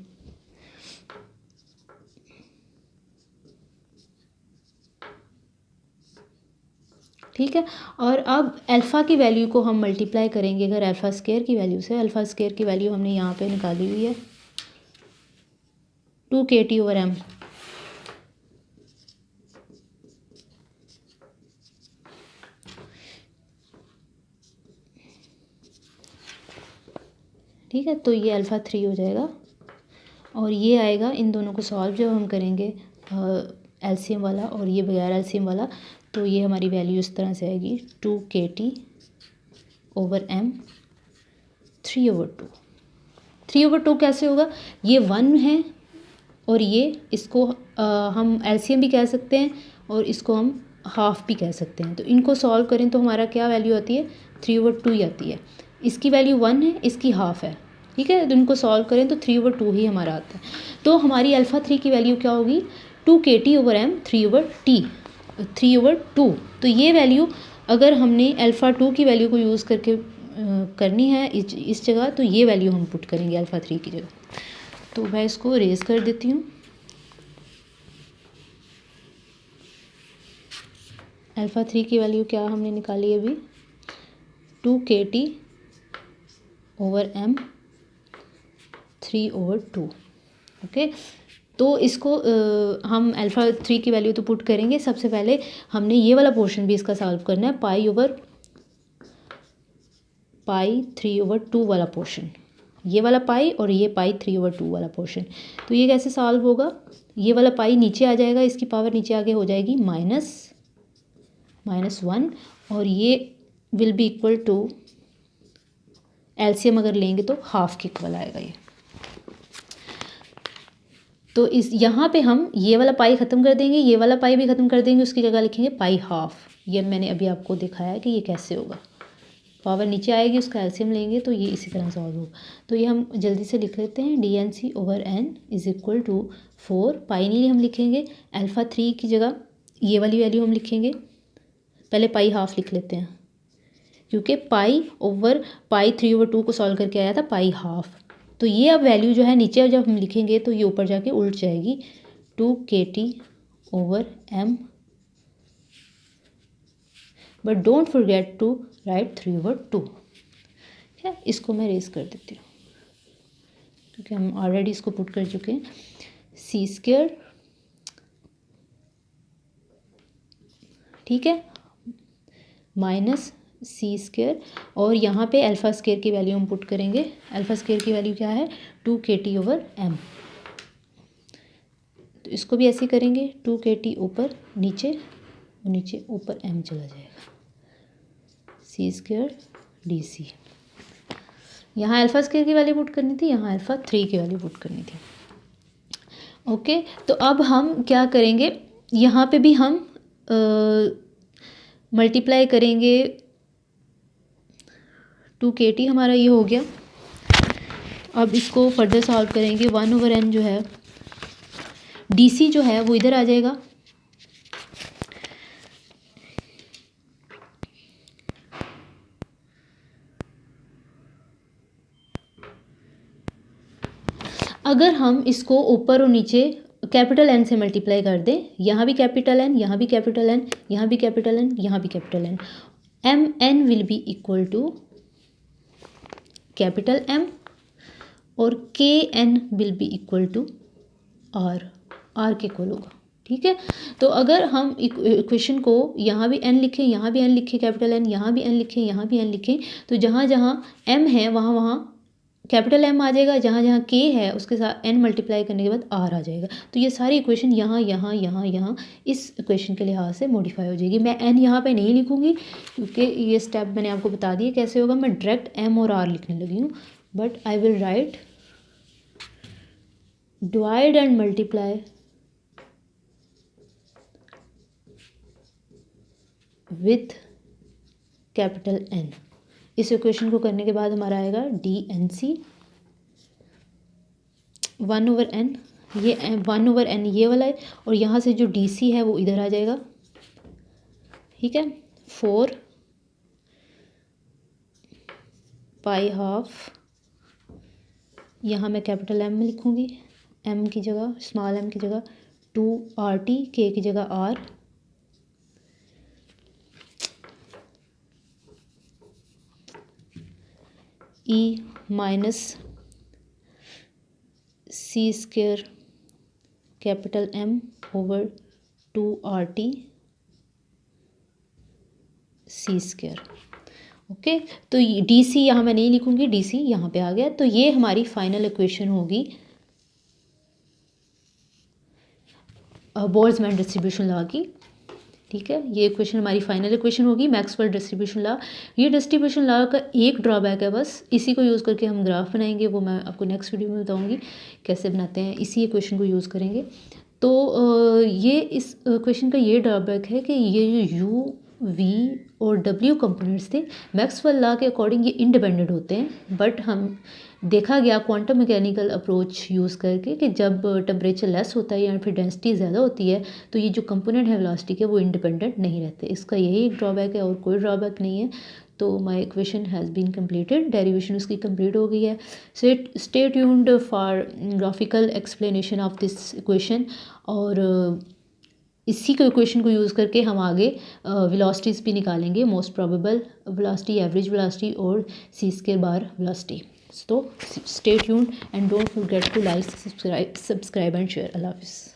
ठीक है, और अब अल्फ़ा की वैल्यू को हम मल्टीप्लाई करेंगे अगर अल्फ़ा स्क्वायर की वैल्यू से। अल्फ़ा स्क्वायर की वैल्यू हमने यहाँ पे निकाली हुई है 2KT ओवर M। ठीक है, तो ये अल्फ़ा 3 हो जाएगा, और ये आएगा, इन दोनों को सॉल्व जब हम करेंगे LCM वाला और ये बगैर LCM वाला, तो ये हमारी वैल्यू इस तरह से आएगी 2KT ओवर M 3/2। 3/2 कैसे होगा, ये 1 है और ये इसको हम एलसीएम भी कह सकते हैं और इसको हम हाफ भी कह सकते हैं। तो इनको सॉल्व करें तो हमारा क्या वैल्यू आती है, 3/2 ही आती है। इसकी वैल्यू 1 है, इसकी हाफ है, ठीक है। तो इनको सॉल्व करें तो 3/2 ही हमारा आता है। तो हमारी अल्फ़ा 3 की वैल्यू क्या होगी, 2kT/m 3/2। तो ये वैल्यू अगर हमने अल्फ़ा 2 की वैल्यू को यूज़ करके करनी है इस जगह, तो ये वैल्यू हम पुट करेंगे अल्फ़ा 3 की जगह। तो मैं इसको रेज़ कर देती हूँ। अल्फ़ा 3 की वैल्यू क्या हमने निकाली अभी, 2kT/m 3/2। ओके, तो इसको हम अल्फ़ा 3 की वैल्यू तो पुट करेंगे। सबसे पहले हमने ये वाला पोर्शन भी इसका सॉल्व करना है, पाई 3/2 वाला पोर्शन, ये वाला पाई और ये पाई 3/2 वाला पोर्शन। तो ये कैसे सॉल्व होगा, ये वाला पाई नीचे आ जाएगा, इसकी पावर नीचे आके हो जाएगी -1 और ये will be equal to, LCM अगर लेंगे तो हाफ के इक्वल आएगा ये। तो इस यहाँ पे हम ये वाला पाई ख़त्म कर देंगे, ये वाला पाई भी ख़त्म कर देंगे, उसकी जगह लिखेंगे पाई हाफ। ये मैंने अभी आपको दिखाया कि ये कैसे होगा, पावर नीचे आएगी, उसका एलसीएम लेंगे तो ये इसी तरह सॉल्व होगा। तो ये हम जल्दी से लिख लेते हैं, dnc/n इज़ इक्वल टू 4 पाई नहीं हम लिखेंगे, अल्फ़ा 3 की जगह ये वाली वैल्यू हम लिखेंगे, पहले पाई हाफ लिख लेते हैं क्योंकि पाई 3/2 को सॉल्व करके आया था पाई हाफ। तो ये अब वैल्यू जो है नीचे जब हम लिखेंगे तो ये ऊपर जाके उल्ट जाएगी, 2kT/m, but don't forget to write 3/2। ठीक है, इसको मैं रेज कर देती हूँ क्योंकि हम ऑलरेडी इसको पुट कर चुके हैं, c², ठीक है, -c² और यहाँ पे अल्फ़ा स्क्वायर की वैल्यू हम पुट करेंगे। अल्फ़ा स्क्वायर की वैल्यू क्या है, 2kT/m। तो इसको भी ऐसे करेंगे, 2kT ऊपर नीचे और नीचे ऊपर m चला जाएगा, c² dc। यहाँ अल्फ़ा स्क्वायर की वैल्यू पुट करनी थी, यहाँ अल्फ़ा 3 की वैल्यू पुट करनी थी। ओके, तो अब हम क्या करेंगे, यहाँ पे भी हम मल्टीप्लाई करेंगे, 2kT हमारा ये हो गया। अब इसको फर्दर सॉल्व करेंगे, 1/n जो है dc जो है वो इधर आ जाएगा, अगर हम इसको ऊपर और नीचे कैपिटल N से मल्टीप्लाई कर दें, यहाँ भी कैपिटल N, यहाँ भी कैपिटल N, यहाँ भी कैपिटल N, यहाँ भी capital N, mn will be equal to capital M और kn will be equal to r के इक्वल होगा। ठीक है, तो अगर हम इक्वेशन को यहाँ भी n लिखें, यहाँ भी n लिखें कैपिटल N, यहाँ भी n लिखें, यहाँ भी n लिखें, तो जहाँ जहाँ m है वहाँ वहाँ कैपिटल M आ जाएगा, जहाँ जहाँ k है उसके साथ n मल्टीप्लाई करने के बाद r आ जाएगा। तो ये सारी इक्वेशन यहाँ यहाँ यहाँ यहाँ इस इक्वेशन के लिहाज से मॉडिफाई हो जाएगी। मैं n यहाँ पे नहीं लिखूँगी क्योंकि ये स्टेप मैंने आपको बता दिया कैसे होगा, मैं डायरेक्ट m और r लिखने लगी हूँ, but I will write divide and multiply with capital N। इस इक्वेशन को करने के बाद हमारा आएगा dnc 1/n, ये 1/n ये वाला है और यहाँ से जो dc है वो इधर आ जाएगा। ठीक है, 4 पाई हाफ, यहाँ मैं कैपिटल M लिखूँगी, m की जगह स्मॉल m की जगह 2RT, k की जगह r, e minus c² capital M over 2RT c²। Okay, तो DC यहाँ मैं नहीं लिखूँगी, DC यहाँ पे आ गया। तो ये हमारी फाइनल इक्वेशन होगी बोल्ट्जमैन डिस्ट्रीब्यूशन लॉ की। ठीक है, ये इक्वेशन हमारी फाइनल इक्वेशन होगी मैक्सवेल डिस्ट्रीब्यूशन लॉ। ये डिस्ट्रीब्यूशन लॉ का एक ड्रॉबैक है बस, इसी को यूज़ करके हम ग्राफ बनाएंगे, वो मैं आपको नेक्स्ट वीडियो में बताऊंगी कैसे बनाते हैं, इसी इक्वेशन को यूज़ करेंगे। तो ये इस क्वेश्चन का ये ड्रॉबैक है कि ये जो यू वी और डब्ल्यू कंपोनेंट्स थे मैक्सवेल लॉ के अकॉर्डिंग ये इंडिपेंडेंट होते हैं, बट हम देखा गया क्वांटम मैकेनिकल अप्रोच यूज़ करके कि जब टेम्परेचर लेस होता है या फिर डेंसिटी ज़्यादा होती है तो ये जो कंपोनेंट है वेलोसिटी के वो इंडिपेंडेंट नहीं रहते। इसका यही एक ड्रॉबैक है और कोई ड्रॉबैक नहीं है। तो my equation has been completed, derivation उसकी कंप्लीट हो गई है। Stay tuned for graphical explanation of this equation. और इसी को इक्वेशन को यूज़ करके हम आगे वेलोसिटीज़ भी निकालेंगे, most probable velocity, average velocity और C square bar velocity. So stay tuned and don't forget to like, subscribe and share. Allah Hafiz.